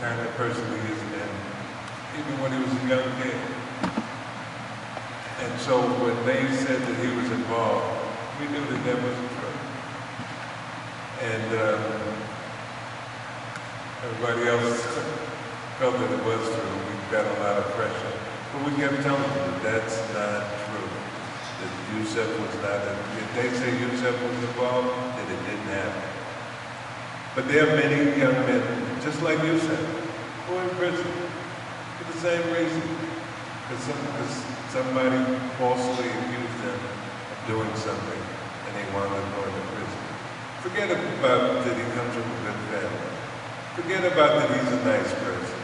kind of person he is now, even when he was a young kid. And so when they said that he was involved, we knew that that wasn't true. And everybody else felt that it was true. We got a lot of pressure. But we kept telling them that that's not true. That Yusef was not, if they say Yusef was involved, then it didn't happen. But there are many young men, just like Yusef, who are in prison for the same reason. Because somebody falsely accused them of doing something and they wound up going to prison. Forget about that he comes from a good family. Forget about that he's a nice person.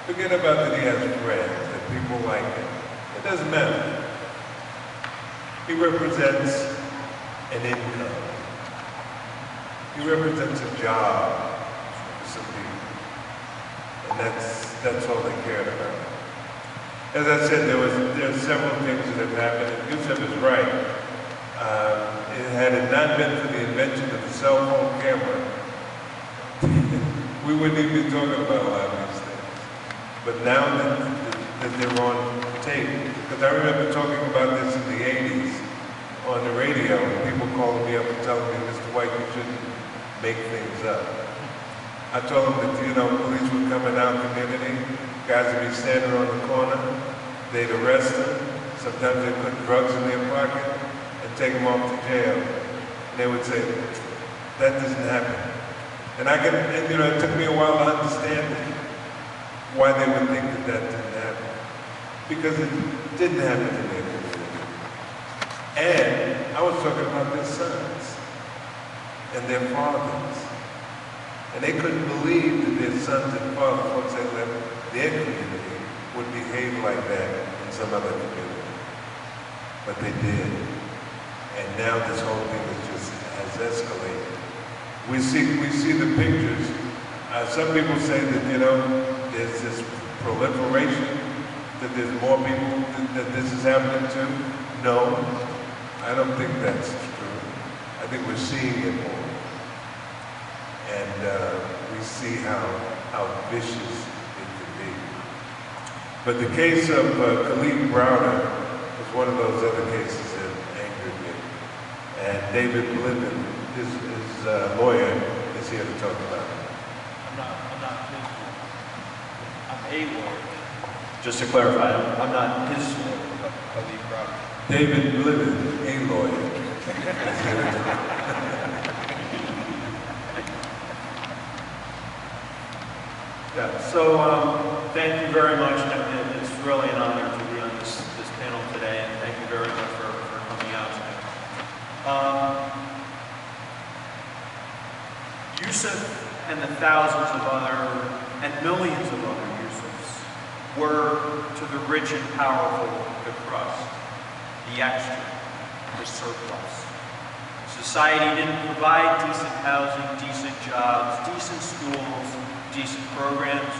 Forget about that he has friends, that people like him. It doesn't matter. He represents an income. He represents a job for some people. And that's all they cared about. As I said, there are several things that have happened, and Yusef is right. Had it not been for the invention of the cell phone camera, we wouldn't even be talking about a lot of these things. But now that they're on tape, because I remember talking about this in the 80s on the radio, and people calling me up and telling me, Mr. White, you shouldn't make things up. I told them that, police would come in our community, guys would be standing on the corner, they'd arrest them, sometimes they'd put drugs in their pocket and take them off to jail. And they would say, that doesn't happen. And it took me a while to understand why they would think that didn't happen. Because it didn't happen in their community. And I was talking about their sons and their fathers. And they couldn't believe that their sons and fathers, once they left their community, would behave like that in some other community. But they did. And now this whole thing has escalated. We see the pictures. Some people say that, there's this proliferation, that there's more people that this is happening to. No, I don't think that's true. I think we're seeing it more. And we see how vicious it can be. But the case of Khalid Browder was one of those other cases that angered me. And David Bliven, his lawyer, is here to talk about it. I'm not his lawyer. I'm a lawyer. Just to clarify, I'm not his lawyer, Khalid Browder. David Bliven, a lawyer, is here to talk. Yeah, so thank you very much. It's really an honor to be on this panel today, and thank you very much for coming out tonight. Yusef and the thousands of other, and millions of other Yusufs were to the rich and powerful the crust, the extra, the surplus. Society didn't provide decent housing, decent jobs, decent schools, decent programs,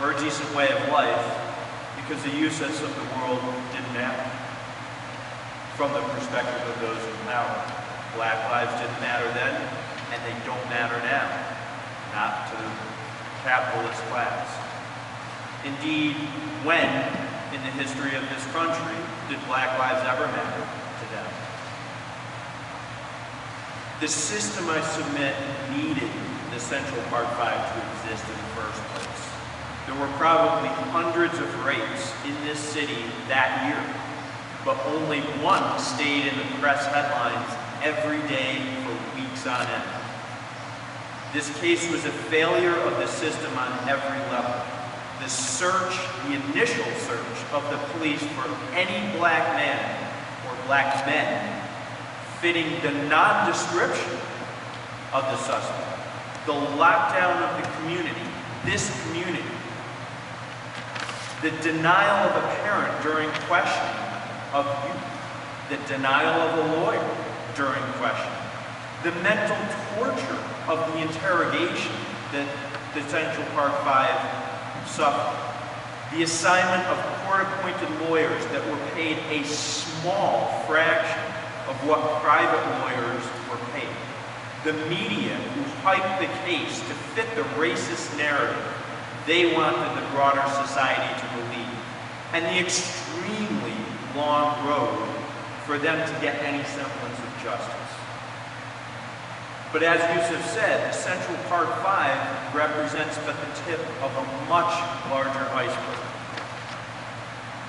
or a decent way of life, because the Yusufs of the world didn't matter. From the perspective of those in power, black lives didn't matter then, and they don't matter now, not to the capitalist class. Indeed, when, in the history of this country, did black lives ever matter to them? The system, I submit, needed the Central Park 5 to exist in the first place. There were probably hundreds of rapes in this city that year, but only one stayed in the press headlines every day for weeks on end. This case was a failure of the system on every level. The search, the initial search of the police for any black man or black men fitting the non-description of the suspect. The lockdown of the community, this community, the denial of a parent during questioning of youth, the denial of a lawyer during questioning, the mental torture of the interrogation that the Central Park 5 suffered, the assignment of court-appointed lawyers that were paid a small fraction of what private lawyers were paid, the media who hyped the case to fit the racist narrative, they wanted the broader society to believe, and the extremely long road for them to get any semblance of justice. But as Yusuf said, the Central Park 5 represents but the tip of a much larger iceberg.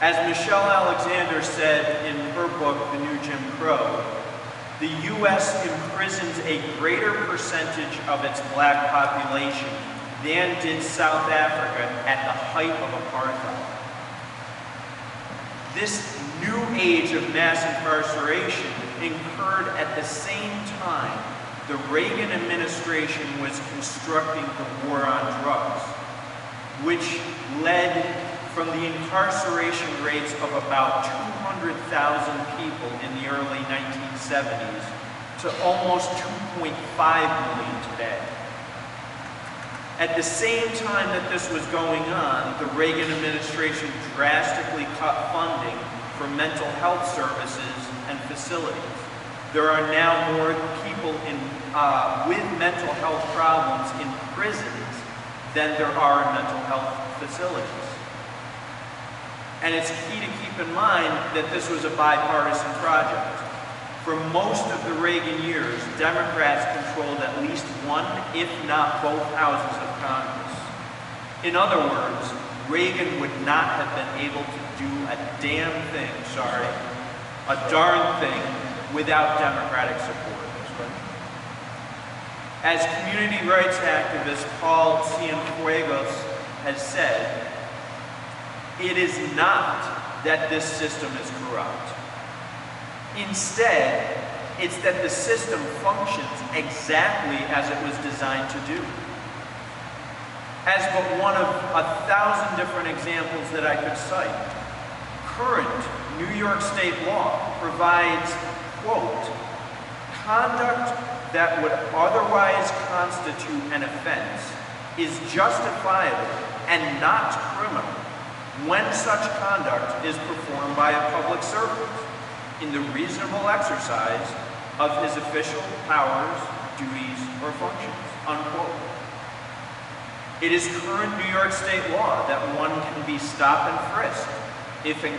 As Michelle Alexander said in her book, The New Jim Crow, the U.S. imprisons a greater percentage of its black population than did South Africa at the height of apartheid. This new age of mass incarceration occurred at the same time the Reagan administration was constructing the war on drugs, which led from the incarceration rates of about 200,000 people in the early 1970s to almost 2.5 million today. At the same time that this was going on, the Reagan administration drastically cut funding for mental health services and facilities. There are now more people with mental health problems in prisons than there are in mental health facilities. And it's key to keep in mind that this was a bipartisan project. For most of the Reagan years, Democrats controlled at least one, if not both, houses of Congress. In other words, Reagan would not have been able to do a damn thing, a darn thing, without Democratic support. As community rights activist Paul Cienfuegos has said, it is not that this system is corrupt. Instead, it's that the system functions exactly as it was designed to do. As but one of 1,000 different examples that I could cite, current New York State law provides, quote, conduct that would otherwise constitute an offense is justifiable and not criminal when such conduct is performed by a public servant in the reasonable exercise of his official powers, duties, or functions, unquote. It is current New York State law that one can be stopped and frisked if a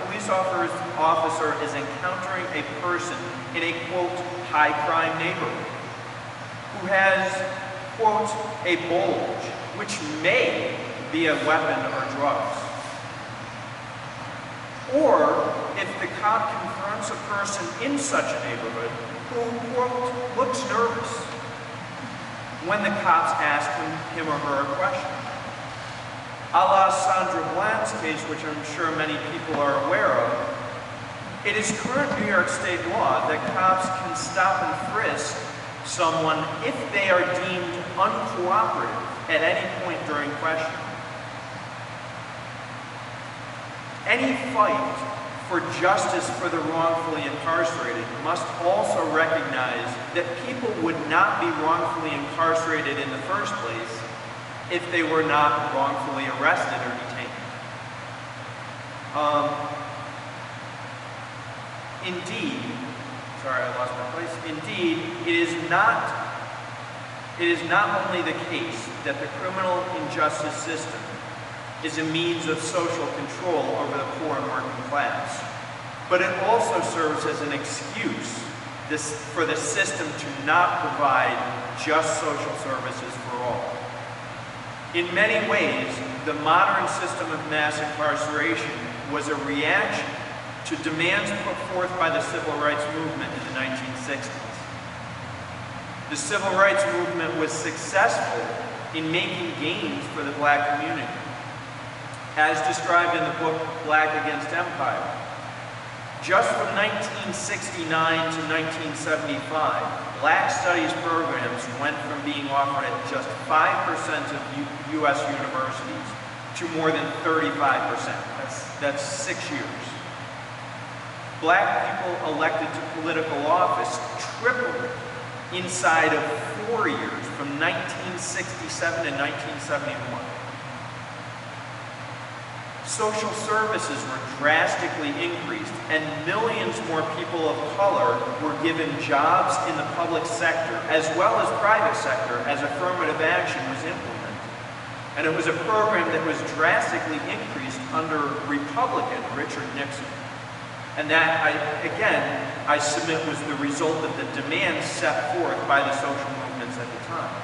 police officer is encountering a person in a, quote, high crime neighborhood who has, quote, a bulge, which may be a weapon or drugs. Or if the cop confronts a person in such a neighborhood who, quote, looks nervous when the cops ask him or her a question. A la Sandra Bland's case, which I'm sure many people are aware of, it is current New York State law that cops can stop and frisk someone if they are deemed uncooperative at any point during questioning. Any fight for justice for the wrongfully incarcerated must also recognize that people would not be wrongfully incarcerated in the first place if they were not wrongfully arrested or detained. Indeed, sorry, I lost my place. Indeed, it is not only the case that the criminal injustice system is a means of social control over the poor and working class, but it also serves as an excuse for the system to not provide just social services for all. In many ways, the modern system of mass incarceration was a reaction to demands put forth by the civil rights movement in the 1960s. The civil rights movement was successful in making gains for the black community, as described in the book Black Against Empire. Just from 1969 to 1975, black studies programs went from being offered at just 5% of U.S. universities to more than 35%. That's 6 years. Black people elected to political office tripled inside of 4 years, from 1967 to 1971. Social services were drastically increased, and millions more people of color were given jobs in the public sector as well as private sector as affirmative action was implemented. And it was a program that was drastically increased under Republican Richard Nixon. And that, I submit, was the result of the demands set forth by the social movements at the time.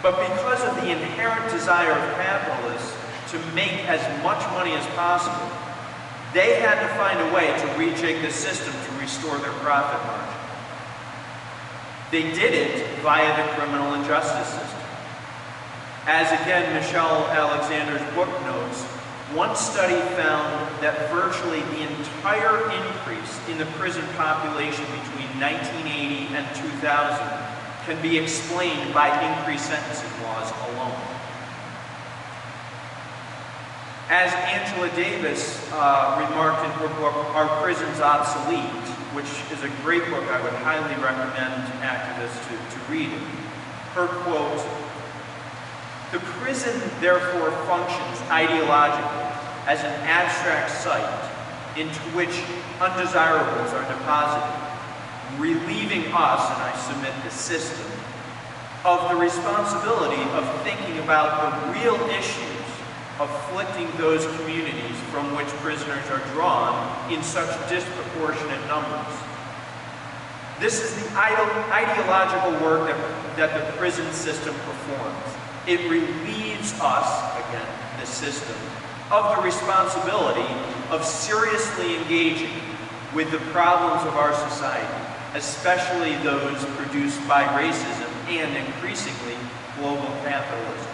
But because of the inherent desire of capitalists to make as much money as possible, they had to find a way to rejig the system to restore their profit margin. They did it via the criminal and justice system. As again, Michelle Alexander's book notes, one study found that virtually the entire increase in the prison population between 1980 and 2000 can be explained by increased sentencing laws alone. As Angela Davis remarked in her book, Are Prisons Obsolete?, which is a great book I would highly recommend activists to read it. Her quote, "The prison therefore functions ideologically as an abstract site into which undesirables are deposited, relieving us," and I submit the system, "of the responsibility of thinking about the real issues afflicting those communities from which prisoners are drawn in such disproportionate numbers." This is the ideological work that the prison system performs. It relieves us, again, the system, of the responsibility of seriously engaging with the problems of our society, especially those produced by racism and, increasingly, global capitalism.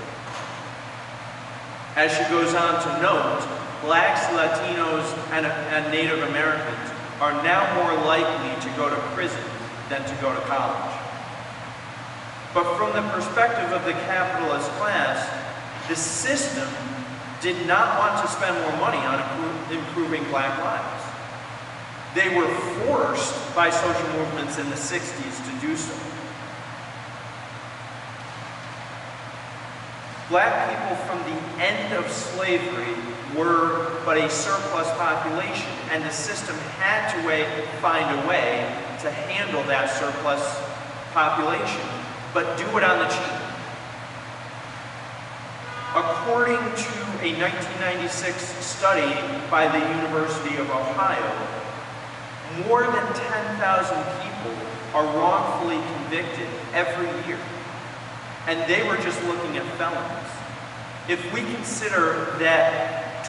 As she goes on to note, blacks, Latinos, and Native Americans are now more likely to go to prison than to go to college. But from the perspective of the capitalist class, the system did not want to spend more money on improving black lives. They were forced by social movements in the 60s to do so. Black people from the end of slavery were but a surplus population, and the system had to find a way to handle that surplus population, but do it on the cheap. According to a 1996 study by the University of Ohio, more than 10,000 people are wrongfully convicted every year. And they were just looking at felonies. If we consider that